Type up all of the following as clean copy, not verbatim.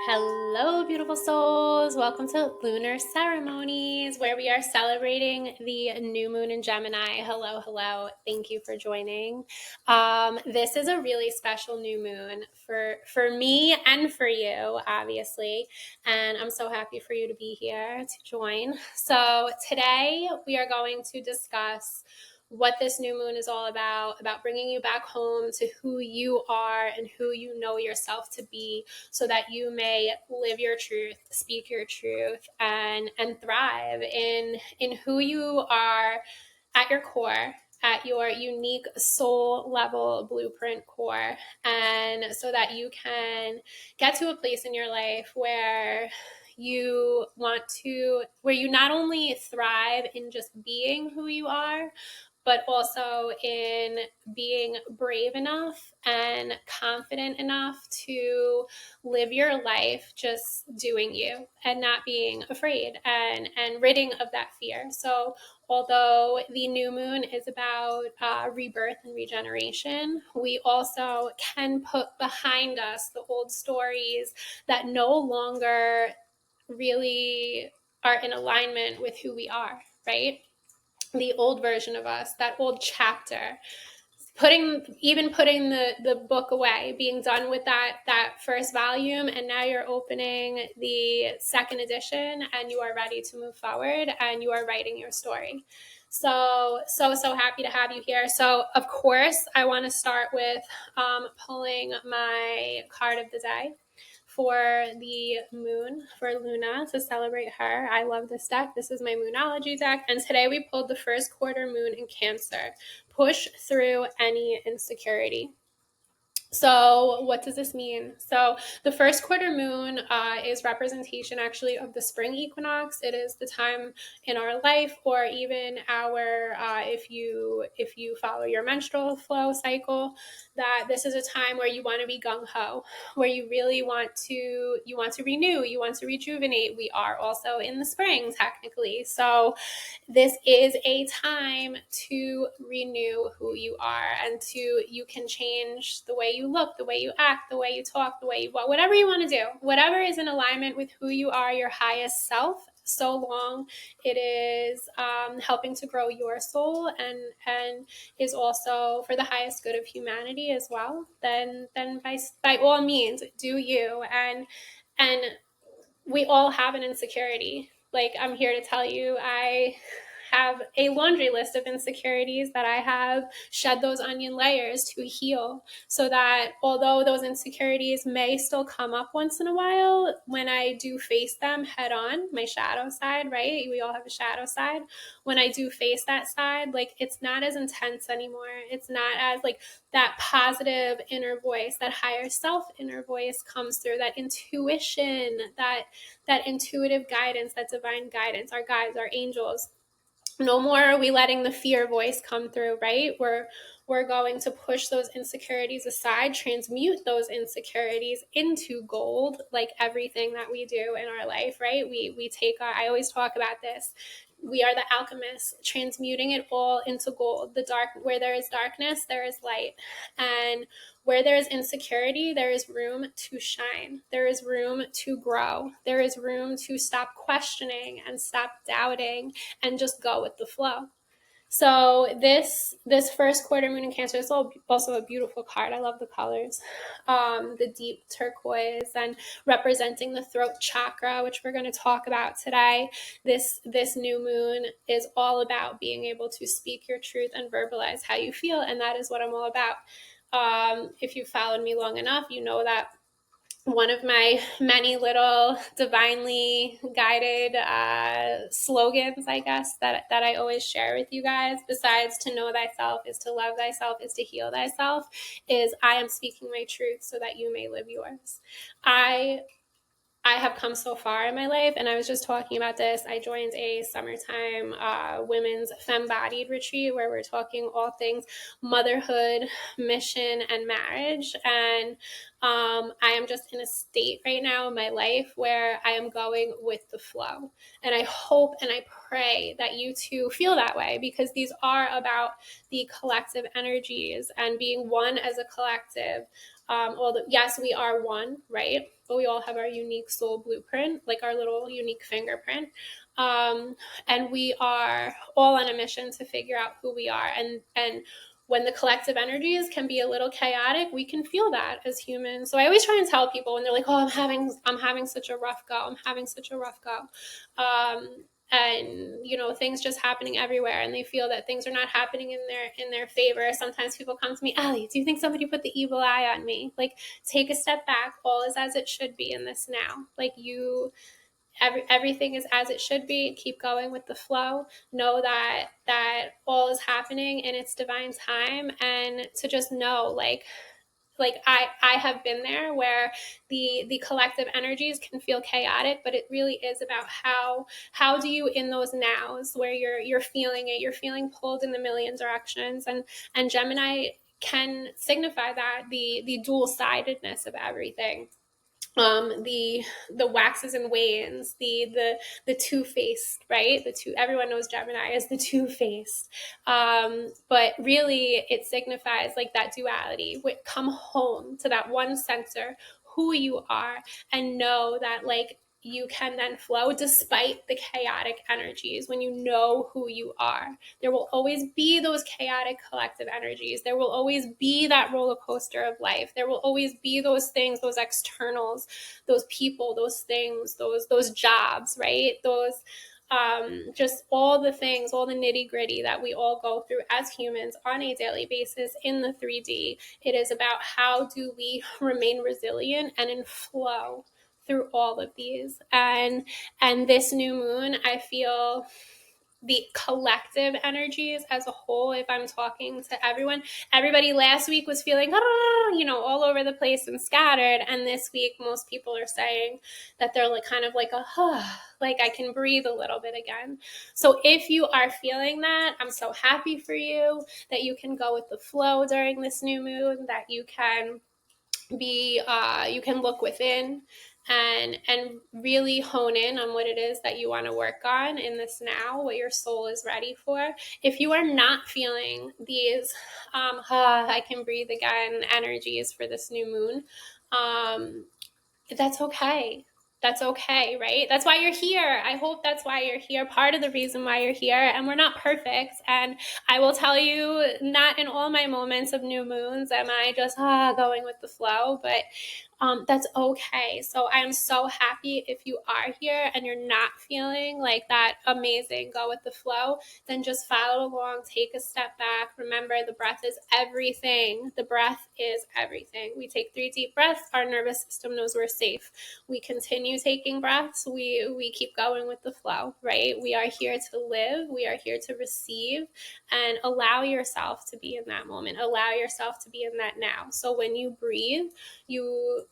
Hello, beautiful souls. Welcome to Lunar Ceremonies, where we are celebrating the new moon in Gemini. Hello, hello. Thank you for joining. This is a really special new moon for me and for you, obviously. And I'm so happy for you to be here to join. So today we are going to discuss what this new moon is all about bringing you back home to who you are and who you know yourself to be, so that you may live your truth, speak your truth, and thrive in who you are at your core, at your unique soul level blueprint core, and so that you can get to a place in your life where where you not only thrive in just being who you are, but also in being brave enough and confident enough to live your life just doing you and not being afraid and ridding of that fear. So although the new moon is about rebirth and regeneration, we also can put behind us the old stories that no longer really are in alignment with who we are, right? The old version of us, that old chapter, putting the book away, being done with that first volume, and now you're opening the second edition and you are ready to move forward and you are writing your story. So happy to have you here. So of course I want to start with pulling my card of the day for the moon, for Luna, to celebrate her. I love this deck. This is my Moonology deck. And today we pulled the first quarter moon in Cancer. Push through any insecurity. So what does this mean? So the first quarter moon is representation actually of the spring equinox. It is the time in our life, or even our if you follow your menstrual flow cycle, that this is a time where you want to be gung-ho, where you really want to renew, you want to rejuvenate. We are also in the spring technically, so this is a time to renew who you are, and you can change the way you look, the way you act, the way you talk, the way you walk, whatever you want to do, whatever is in alignment with who you are, your highest self, so long it is helping to grow your soul and is also for the highest good of humanity as well, then by all means do you. And we all have an insecurity. Like, I'm here to tell you, I have a laundry list of insecurities that I have shed those onion layers to heal, so that although those insecurities may still come up once in a while, when I do face them head on, my shadow side, right? We all have a shadow side. When I do face that side, like, it's not as intense anymore. It's not as like that positive inner voice, that higher self inner voice comes through, that intuition, that intuitive guidance, that divine guidance, our guides, our angels. No more are we letting the fear voice come through, right? We're going to push those insecurities aside, transmute those insecurities into gold, like everything that we do in our life, right? We take our, I always talk about this. We are the alchemists, transmuting it all into gold. The dark, where there is darkness, there is light. And where there is insecurity, there is room to shine. There is room to grow. There is room to stop questioning and stop doubting and just go with the flow. So this first quarter moon in Cancer is also a beautiful card. I love the colors, the deep turquoise, and representing the throat chakra, which we're going to talk about today. This new moon is all about being able to speak your truth and verbalize how you feel, and that is what I'm all about. If you've followed me long enough, you know that one of my many little divinely guided slogans, I guess, that I always share with you guys, besides to know thyself, is to love thyself, is to heal thyself, is I am speaking my truth so that you may live yours. I have come so far in my life, and I was just talking about this. I joined a summertime women's fembodied retreat where we're talking all things motherhood, mission, and marriage. And I am just in a state right now in my life where I am going with the flow. And I hope and I pray that you too feel that way, because these are about the collective energies and being one as a collective. Yes, we are one, right? But we all have our unique soul blueprint, like our little unique fingerprint. Um, and we are all on a mission to figure out who we are. And when the collective energies can be a little chaotic, we can feel that as humans. So I always try and tell people when they're like, "Oh, I'm having such a rough go. I'm having such a rough go." And things just happening everywhere, and they feel that things are not happening in their favor. Sometimes people come to me, "Ali, do you think somebody put the evil eye on me?" Like, take a step back. All is as it should be in this now. Like, everything is as it should be. Keep going with the flow. Know that all is happening in its divine time, and to just know, like I have been there where the collective energies can feel chaotic, but it really is about how do you, in those nows where you're feeling it, you're feeling pulled in a million directions. And Gemini can signify that, the dual-sidedness of everything. The waxes and wanes, the two-faced, right? Everyone knows Gemini as the two-faced. But really it signifies like that duality. Come home to that one center, who you are, and know that, like, you can then flow despite the chaotic energies. When you know who you are, there will always be those chaotic collective energies. There will always be that roller coaster of life. There will always be those things, those externals, those people, those things, those jobs, right? Those just all the things, all the nitty gritty that we all go through as humans on a daily basis in the 3D. It is about how do we remain resilient and in flow through all of these. And this new moon, I feel the collective energies as a whole, if I'm talking to everybody last week was feeling all over the place and scattered, and this week most people are saying that they're like kind of like like I can breathe a little bit again. So if you are feeling that, I'm so happy for you that you can go with the flow during this new moon, that you can you can look within and really hone in on what it is that you want to work on in this now, what your soul is ready for. If you are not feeling these I can breathe again energies for this new moon, that's okay. That's okay, right? That's why you're here. I hope that's why you're here. Part of the reason why you're here. And we're not perfect. And I will tell you, not in all my moments of new moons am I just going with the flow, but that's okay. So I am so happy if you are here and you're not feeling like that amazing go with the flow, then just follow along, take a step back. Remember, the breath is everything. The breath is everything. We take 3 deep breaths. Our nervous system knows we're safe. We continue taking breaths. We keep going with the flow, right? We are here to live. We are here to receive, and allow yourself to be in that moment. Allow yourself to be in that now. So when you breathe,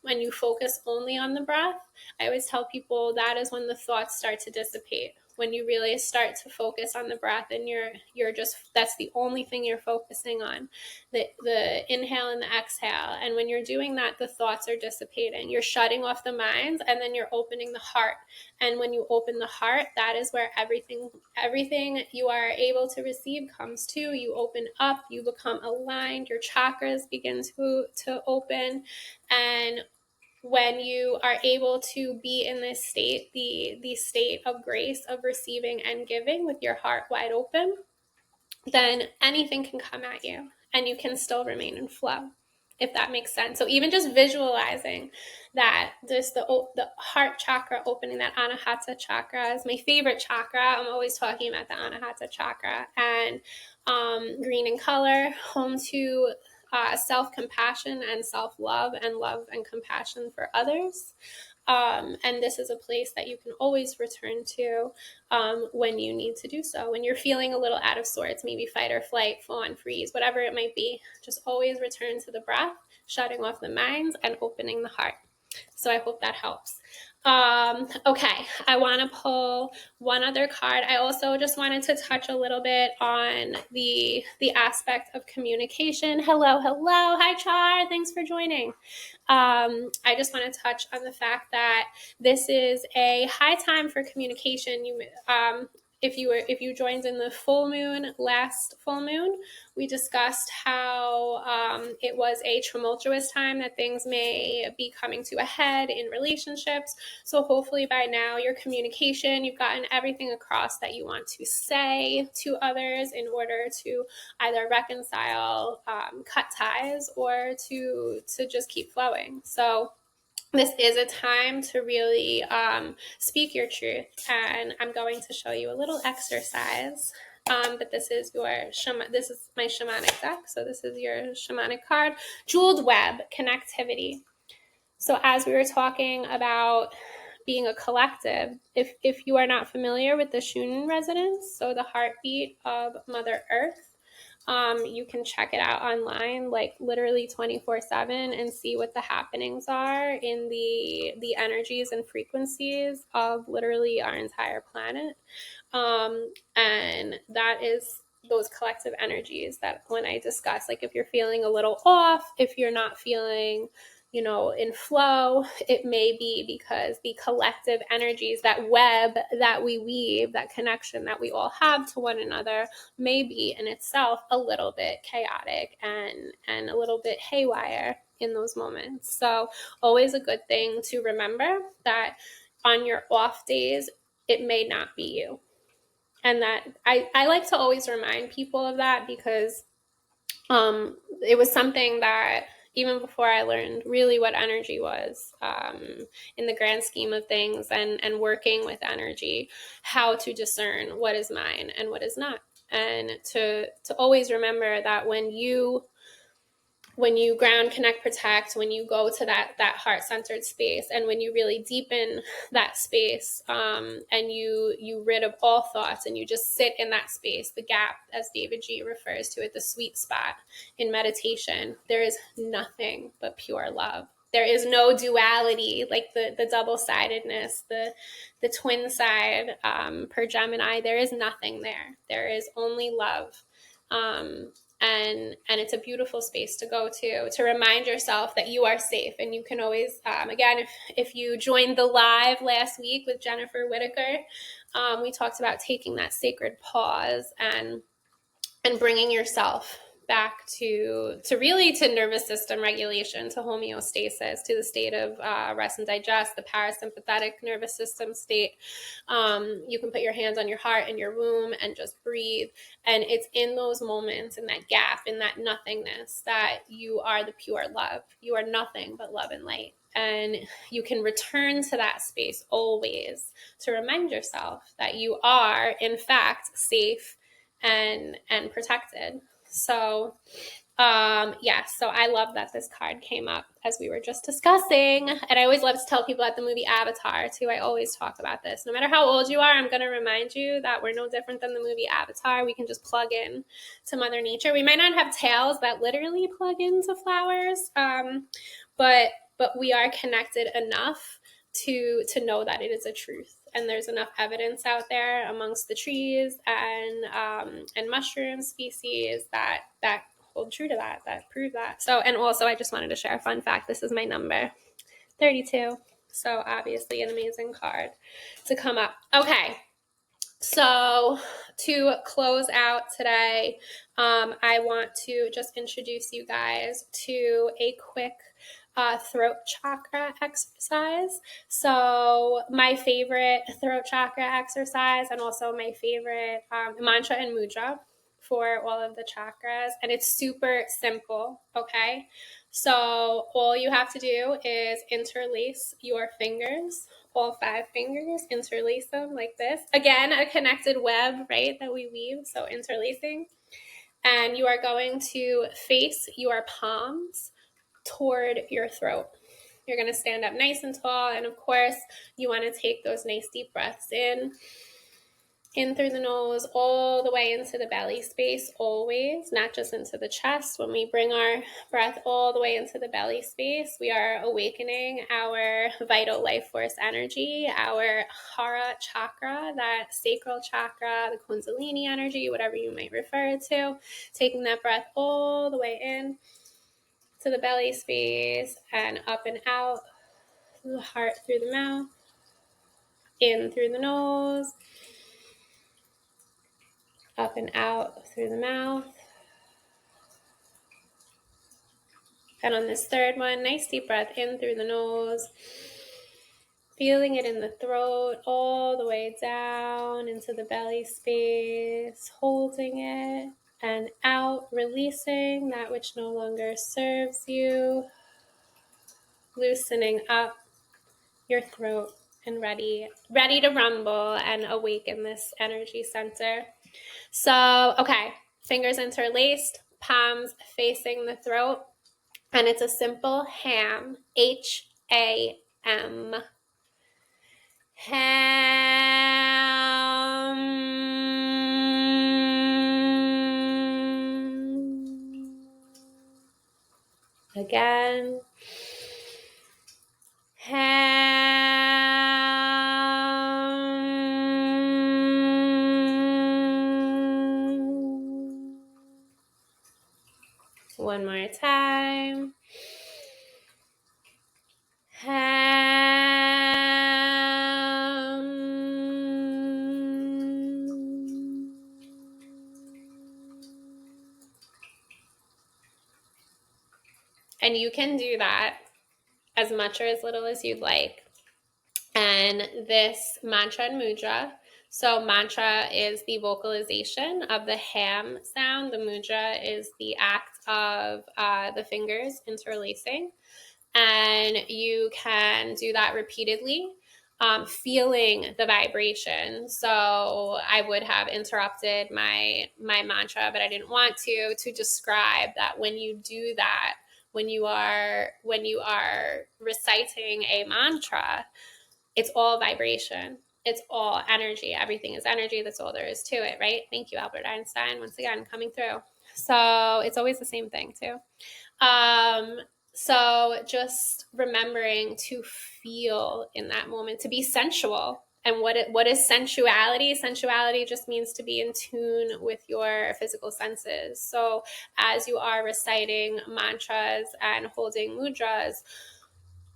when you focus only on the breath, I always tell people that is when the thoughts start to dissipate. When you really start to focus on the breath and you're just, that's the only thing you're focusing on, the inhale and the exhale. And when you're doing that, the thoughts are dissipating. You're shutting off the minds, and then you're opening the heart. And when you open the heart, that is where everything you are able to receive comes to. You open up, you become aligned, your chakras begin to open. And when you are able to be in this state, the state of grace, of receiving and giving with your heart wide open, then anything can come at you and you can still remain in flow, if that makes sense. So even just visualizing that, just the heart chakra opening, that anahata chakra is my favorite chakra. I'm always talking about the anahata chakra. And green in color, home to self-compassion and self-love, and love and compassion for others. And this is a place that you can always return to when you need to do so. When you're feeling a little out of sorts, maybe fight or flight, fawn, freeze, whatever it might be, just always return to the breath, shutting off the minds and opening the heart. So I hope that helps. Okay, I want to pull one other card. I also just wanted to touch a little bit on the aspect of communication. Hello. Hi, Char. Thanks for joining. I just want to touch on the fact that this is a high time for communication. if you joined in the full moon, last full moon, we discussed how it was a tumultuous time, that things may be coming to a head in relationships. So hopefully by now your communication, you've gotten everything across that you want to say to others in order to either reconcile, cut ties, or to just keep flowing. So this is a time to really speak your truth, and I'm going to show you a little exercise. But this is my shamanic deck. So this is your shamanic card, jeweled web connectivity. So as we were talking about being a collective, if you are not familiar with the Schumann resonance, so the heartbeat of Mother Earth, you can check it out online, like literally 24/7, and see what the happenings are in the energies and frequencies of literally our entire planet. And that is those collective energies that when I discuss, like if you're feeling a little off, if you're not feeling, in flow, it may be because the collective energies, that web that we weave, that connection that we all have to one another, may be in itself a little bit chaotic and a little bit haywire in those moments. So always a good thing to remember that on your off days, it may not be you. And that I like to always remind people of that, because it was something that even before I learned really what energy was, in the grand scheme of things, and working with energy, how to discern what is mine and what is not. And to always remember that when you ground, connect, protect, when you go to that heart-centered space, and when you really deepen that space, and you rid of all thoughts, and you just sit in that space, the gap, as David G refers to it, the sweet spot in meditation, there is nothing but pure love. There is no duality, like the double-sidedness, the twin side, per Gemini. There is nothing there. There is only love. And it's a beautiful space to go to remind yourself that you are safe. And you can always, again, if you joined the live last week with Jennifer Whitaker, we talked about taking that sacred pause and bringing yourself back to nervous system regulation, to homeostasis, to the state of rest and digest, the parasympathetic nervous system state. You can put your hands on your heart and your womb and just breathe. And it's in those moments, in that gap, in that nothingness, that you are the pure love. You are nothing but love and light. And you can return to that space always to remind yourself that you are, in fact, safe and protected. So so I love that this card came up as we were just discussing. And I always love to tell people at the movie Avatar too, I always talk about this. No matter how old you are, I'm going to remind you that we're no different than the movie Avatar. We can just plug in to Mother Nature. We might not have tails that literally plug into flowers, but we are connected enough to know that it is a truth. And there's enough evidence out there amongst the trees and mushroom species that hold true to that prove that. So, and also I just wanted to share a fun fact. This is my number, 32. So obviously an amazing card to come up. Okay. So to close out today, I want to just introduce you guys to a quick throat chakra exercise. So my favorite throat chakra exercise, and also my favorite mantra and mudra for all of the chakras. And it's super simple, okay? So all you have to do is interlace your fingers, all 5 fingers, interlace them like this. Again, a connected web, right, that we weave, so interlacing. And you are going to face your palms toward your throat. You're going to stand up nice and tall, and of course, you want to take those nice deep breaths in through the nose, all the way into the belly space, always, not just into the chest. When we bring our breath all the way into the belly space, we are awakening our vital life force energy, our hara chakra, that sacral chakra, the kundalini energy, whatever you might refer to, taking that breath all the way in to the belly space and up and out through the heart, through the mouth, in through the nose, up and out through the mouth. And on this third one, nice deep breath in through the nose, feeling it in the throat all the way down into the belly space, holding it, and out, releasing that which no longer serves you, loosening up your throat and ready to rumble and awaken this energy center. So, okay, fingers interlaced, palms facing the throat, and it's a simple ham, H-A-M. Ham. Again. Ham. One more time. Ham. And you can do that as much or as little as you'd like. And this mantra and mudra. So mantra is the vocalization of the ham sound. The mudra is the act of the fingers interlacing. And you can do that repeatedly, feeling the vibration. So I would have interrupted my mantra, but I didn't want to describe that when you do that, when you are reciting a mantra, it's all vibration. It's all energy. Everything is energy. That's all there is to it, right? Thank you, Albert Einstein, once again, coming through. So it's always the same thing too. So just remembering to feel in that moment, to be sensual. And what is sensuality? Sensuality just means to be in tune with your physical senses. So as you are reciting mantras and holding mudras,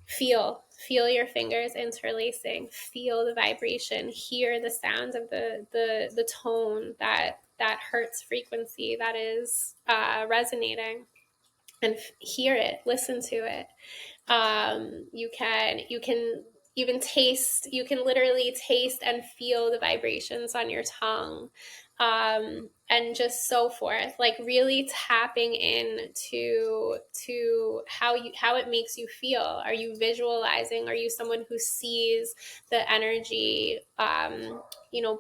feel your fingers interlacing, feel the vibration, hear the sounds of the tone, that hertz frequency that is resonating, and hear it, listen to it. You can even taste, you can literally taste and feel the vibrations on your tongue, and just so forth, like really tapping in to how it makes you feel. Are you visualizing? Are you someone who sees the energy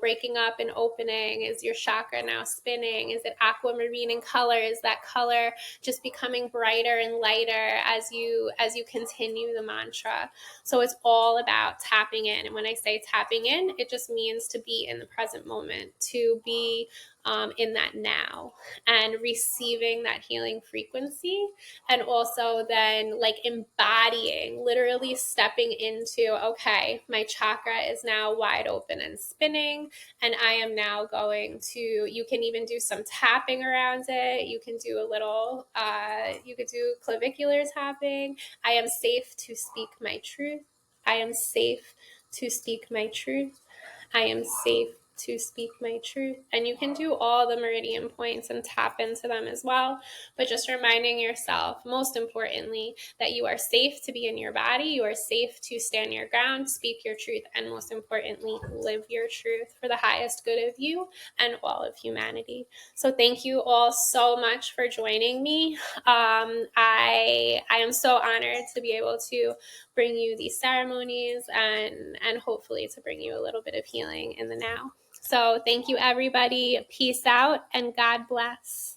breaking up and opening? Is your chakra now spinning? Is it aquamarine in color? Is that color just becoming brighter and lighter as you continue the mantra? So it's all about tapping in. And when I say tapping in, it just means to be in the present moment, to be in that now, and receiving that healing frequency, and also then like embodying, literally stepping into, okay, my chakra is now wide open and spinning, and I am now going to, you can even do some tapping around it. You can do a little, you could do clavicular tapping. I am safe to speak my truth. I am safe to speak my truth. I am safe to speak my truth. And you can do all the meridian points and tap into them as well. But just reminding yourself, most importantly, that you are safe to be in your body. You are safe to stand your ground, speak your truth, and most importantly, live your truth for the highest good of you and all of humanity. So thank you all so much for joining me. I am so honored to be able to bring you these ceremonies and hopefully to bring you a little bit of healing in the now. So thank you, everybody. Peace out and God bless.